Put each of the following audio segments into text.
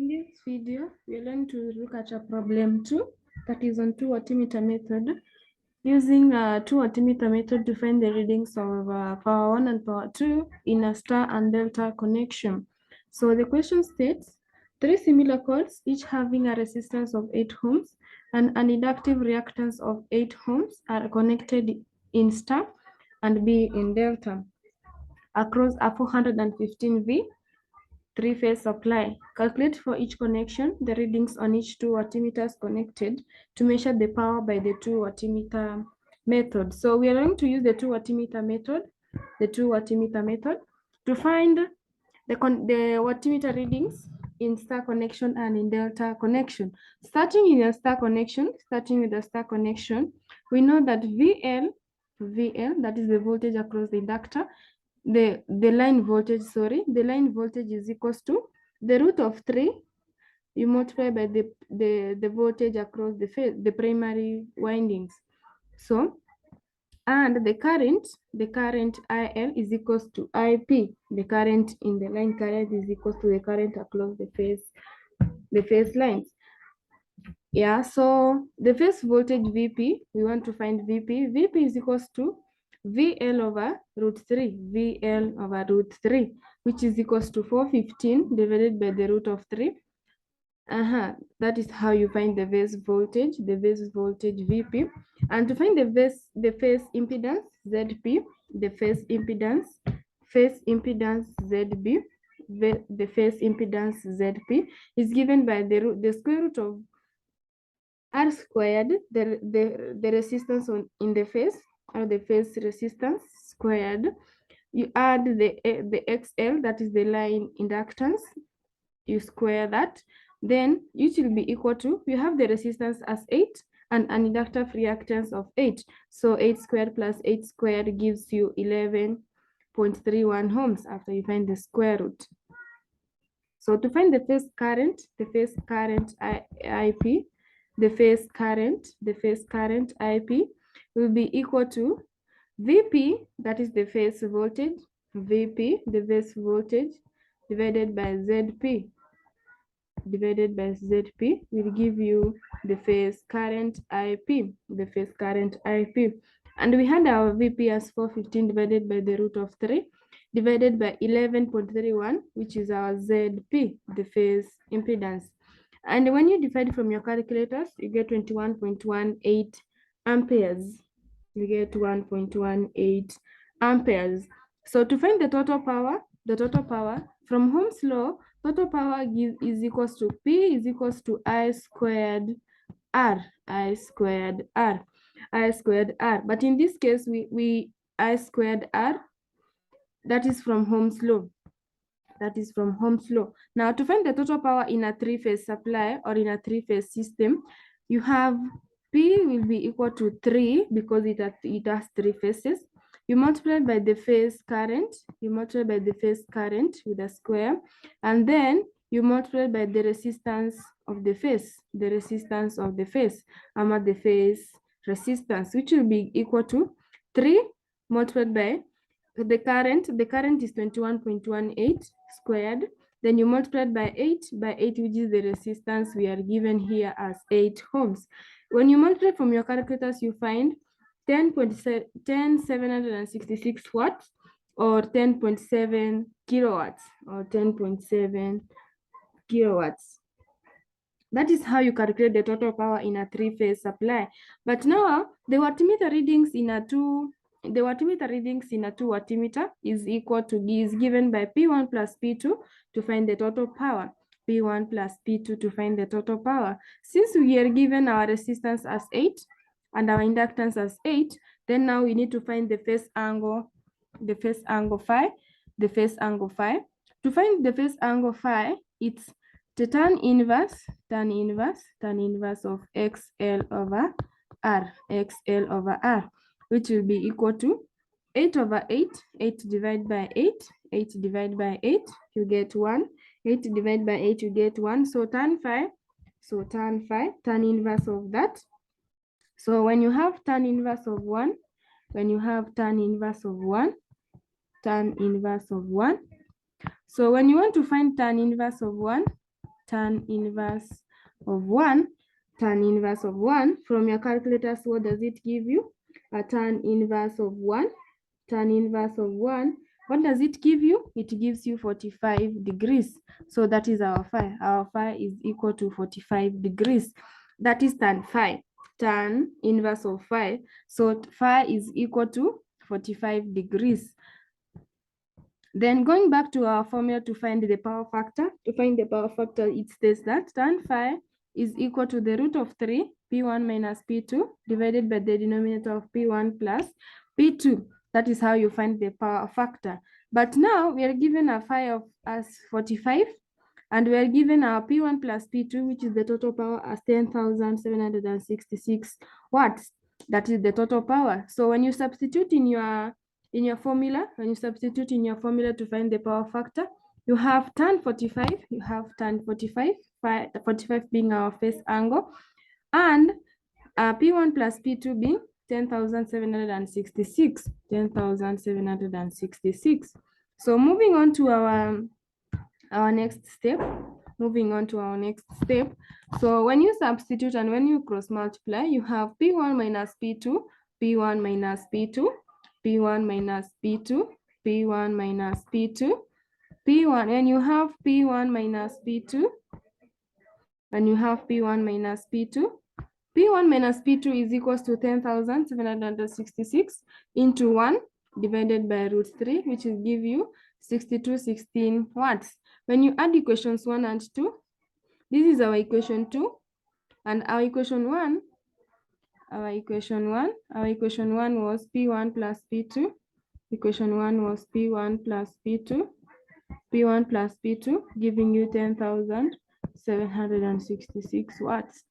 In this video, we are going to look at a problem 2, that is on 2 wattmeter method. Using a 2 wattmeter method to find the readings of power 1 and power 2 in a star and delta connection. So the question states, 3 similar coils, each having a resistance of 8 ohms and an inductive reactance of 8 ohms are connected in star and B in delta across a 415 V three-phase supply. Calculate for each connection the readings on each 2 wattmeters connected to measure the power by the 2 wattmeter method. So we are going to use the 2 wattmeter method, to find the wattmeter readings in star connection and in delta connection. Starting with the star connection, we know that VL, that is the voltage across the inductor, the line voltage is equals to the root of 3 you multiply by the voltage across the primary windings. So, and the current IL is equals to IP. The current in the line current is equals to the current across the phase lines. Yeah, so the phase voltage VP, we want to find VP. VP is equals to VL over root 3, VL over root 3, which is equals to 415 divided by the root of 3. That is how you find the phase voltage VP. And to find the phase impedance ZP, the phase impedance ZB, the phase impedance ZP is given by the square root of R squared, the resistance in the phase, or the phase resistance squared. You add the XL, that is the line inductance, you square that, then it will be equal to, you have the resistance as 8 and an inductive reactance of 8. So 8 squared plus 8 squared gives you 11.31 ohms after you find the square root. So to find the phase current IP, the phase current IP will be equal to VP, that is the phase voltage, VP, the phase voltage, divided by ZP. Will give you the phase current IP, And we had our VP as 415 divided by the root of 3, divided by 11.31, which is our ZP, the phase impedance. And when you divide from your calculators, you get 21.18 amperes. You get 1.18 amperes. So to find the total power from Ohm's law, total power is equals to P is equals to I squared R. But in this case, we I squared R. That is from Ohm's law. Now, to find the total power in a three-phase supply or in a three-phase system, you have P will be equal to 3 because it has 3 phases. You multiply by the phase current. With a square, and then you multiply by the resistance of the phase. I'm at the phase resistance, which will be equal to 3 multiplied by the current is 21.18 squared. Then you multiply by 8, which is the resistance we are given here as 8 ohms. When you multiply from your calculators, you find 10,766 watts or 10.7 kilowatts That is how you calculate the total power in a three-phase supply. But now the wattmeter readings in a 2 wattmeter is given by P1 plus P2 to find the total power. Since we are given our resistance as 8 and our inductance as 8, then now we need to find the phase angle phi. To find the phase angle phi, it's the tan inverse of XL over R, which will be equal to 8 over 8 divided by 8, you get 1. 8 divided by 8, you get 1. So tan inverse of that. So when you have tan inverse of 1, so when you want to find tan inverse of 1, tan inverse of 1. Tan inverse of 1 from your calculators, what does it give you? A tan inverse of 1. Tan inverse of 1. What does it give you? It gives you 45 degrees. So that is our phi. Our phi is equal to 45 degrees. That is tan phi. Tan inverse of phi. So phi is equal to 45 degrees. Then going back to our formula to find the power factor, it states that tan phi is equal to the root of 3 P1 minus P2 divided by the denominator of P1 plus P2. That is how you find the power factor. But now we are given a phi of as 45, and we are given our P1 plus P2, which is the total power, as 10,766 watts. That is the total power. So when you substitute in your formula, to find the power factor, you have tan 45, you have tan 45, 45 being our phase angle, and P1 plus P2 being 10,766, 10,766. So moving on to our next step. So when you substitute and when you cross multiply, you have P1 minus P2, P1 minus P2, P1 minus P2, P1 minus P2, P1, and you have P1 minus P2, and you have P1 minus P2. P1 minus P2 is equals to 10,766 into 1 divided by root 3, which will give you 6216 watts. When you add equations 1 and 2, this is our equation 2, and our equation 1 was P1 plus P2. Equation 1 was P1 plus P2. P1 plus P2 giving you 10,766 watts.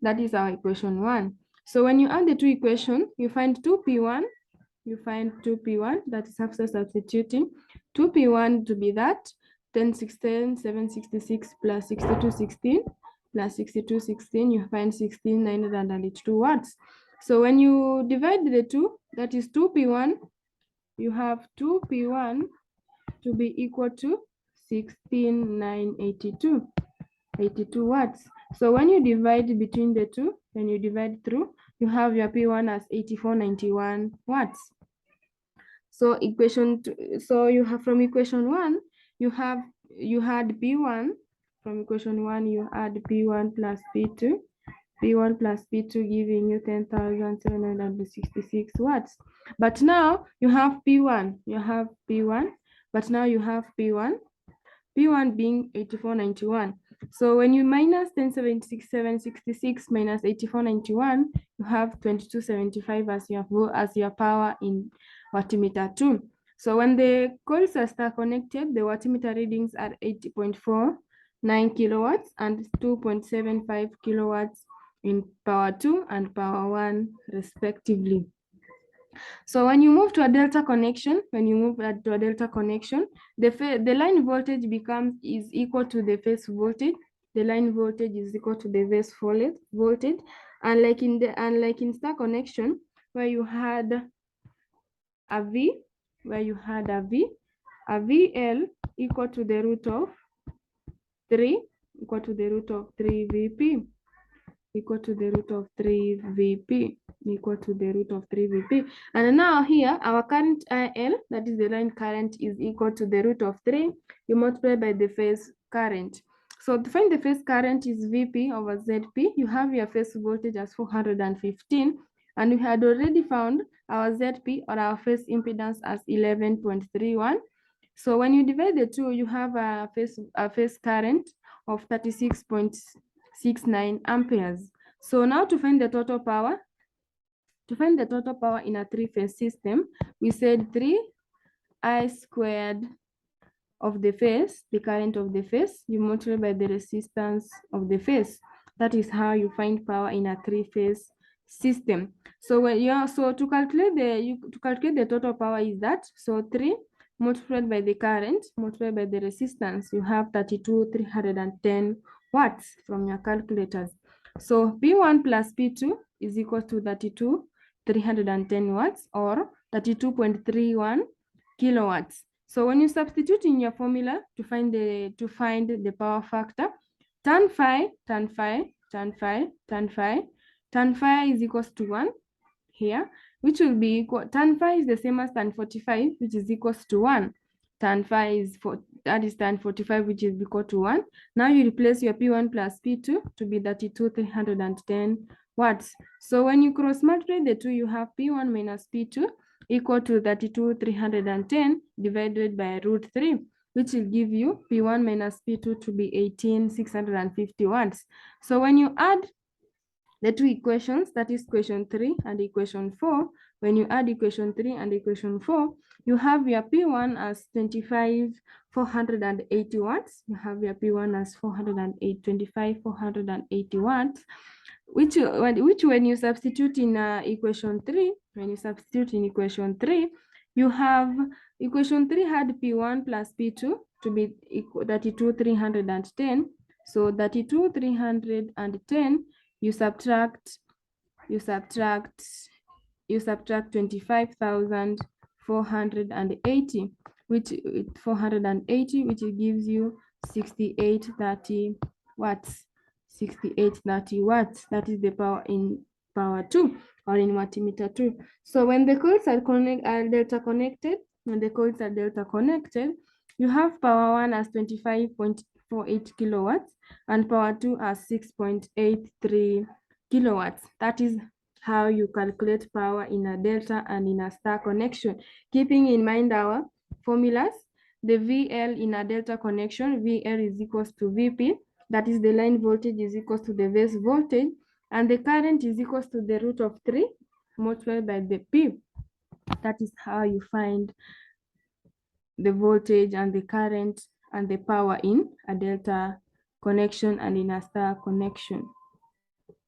That is our equation 1. So when you add the two equations, you find 2P1. That is after substituting 2P1 to be that 10,766 plus 6216 you find 16,992 watts. So when you divide the two, that is 2P1, you have 2P1 to be equal to 16,982 watts. So when you divide between the two, when you divide through, you have your P1 as 8491 watts. So equation two, so you have from equation 1, you had P1. From equation 1, you add P1 plus P2. P1 plus P2 giving you 10,766 watts. But now you have P1. But now you have P1 being 8491. So when you minus 10,766 minus 8491, you have 2275 as your power in wattmeter 2. So when the coils are star connected, the wattmeter readings are 80.49 kilowatts and 2.75 kilowatts in power 2 and power 1 respectively. So when you move to a delta connection, the line voltage is equal to the phase voltage. The line voltage is equal to the phase voltage. Unlike in star connection, where you had a V, a VL equal to the root of 3, VP. Equal to the root of 3 VP. And now here, our current IL, that is the line current, is equal to the root of 3. You multiply by the phase current. So to find the phase current is VP over ZP. You have your phase voltage as 415. And we had already found our ZP or our phase impedance as 11.31. So when you divide the two, you have a phase current of 36.69 amperes. So now to find the total power, in a three-phase system, we said 3I squared of the phase, the current of the phase, you multiply by the resistance of the phase. That is how you find power in a three-phase system. So to calculate the total power is that, so 3 multiplied by the current multiplied by the resistance, you have 32,310 watts from your calculators. So P1 plus P2 is equal to 32,310 watts or 32.31 kilowatts. So when you substitute in your formula to find the power factor, Tan phi, tan phi, tan phi, tan phi, tan phi is equals to 1 here, which will be equal, tan phi is the same as tan 45, which is equals to 1. Tan phi is, that is tan 45, which is equal to 1. Now you replace your P1 plus P2 to be 32,310 watts. So when you cross multiply the two, you have P1 minus P2 equal to 32,310 divided by root 3, which will give you P1 minus P2 to be 18,650 watts. So when you add the two equations, that is equation 3 and equation 4, when you add equation 3 and equation 4, you have your P1 as 25,480 watts. You have your P1 as 25,480 watts, which when you substitute in equation 3, you have equation 3 had P1 plus P2 to be equal 32,310. So 32,310, you subtract 25,480, which gives you 6830 watts. 6830 watts. That is the power in power 2 or in wattmeter 2. So when the coils are delta connected, you have power 1 as 25.48 kilowatts and power 2 as 6.83 kilowatts. That is how you calculate power in a delta and in a star connection. Keeping in mind our formulas, the VL in a delta connection, VL is equals to VP, that is the line voltage is equals to the base voltage, and the current is equals to the root of 3 multiplied by the P. That is how you find the voltage and the current and the power in a delta connection and in a star connection.